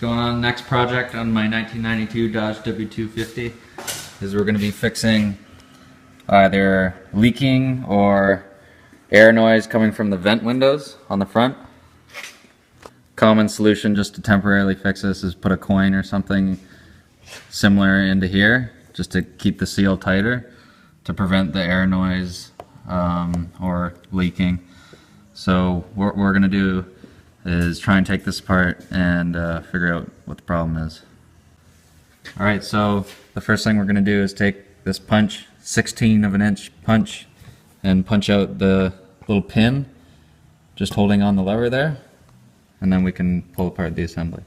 going on? Next project on my 1992 Dodge W250 is we're going to be fixing either leaking or air noise coming from the vent windows on the front. Common solution just to temporarily fix this is put a coin or something similar into here just to keep the seal tighter to prevent the air noise or leaking. So what we're going to do is try and take this apart and figure out what the problem is. Alright, so the first thing we're going to do is take this punch, 16 of an inch punch, and punch out the little pin just holding on the lever there, and then we can pull apart the assembly.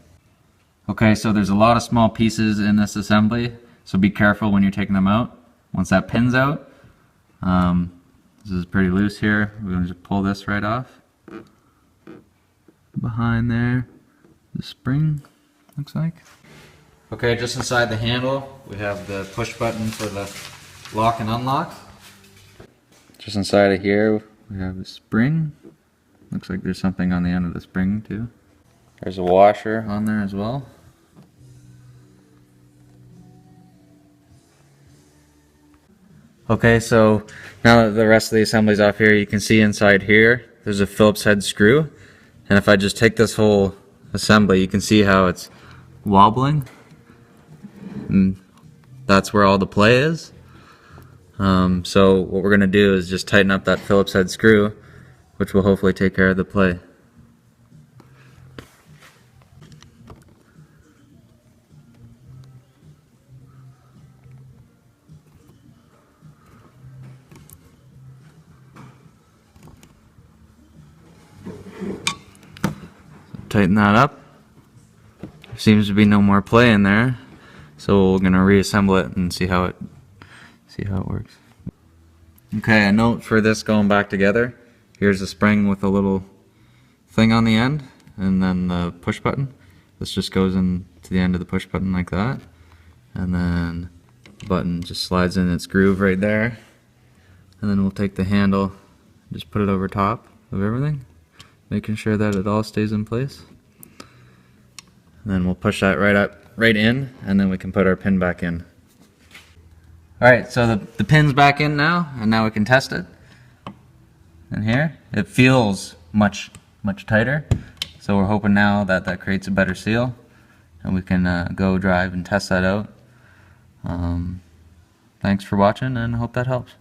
Okay, so there's a lot of small pieces in this assembly, so be careful when you're taking them out. Once that pin's out, this is pretty loose here, we're going to just pull this right off. Behind there, the spring, looks like. Okay, just inside the handle, we have the push button for the lock and unlock. Just inside of here, we have a spring. Looks like there's something on the end of the spring too. There's a washer on there as well. Okay, so now that the rest of the assembly's off here, you can see inside here, there's a Phillips head screw. And if I just take this whole assembly, you can see how it's wobbling. And that's where all the play is. So what we're going to do is just tighten up that Phillips head screw, which will hopefully take care of the play. Tighten that up. There seems to be no more play in there, so we're going to reassemble it and see how it works. Okay, a note for this going back together. Here's a spring with a little thing on the end, and then the push button. This just goes into the end of the push button like that, and then the button just slides in its groove right there. And then we'll take the handle, just put it over top of everything, making sure that it all stays in place. And then we'll push that right in, and then we can put our pin back in. Alright, so the pin's back in now, and now we can test it. And here, it feels much tighter, so we're hoping now that that creates a better seal, and we can go drive and test that out. Thanks for watching, and I hope that helps.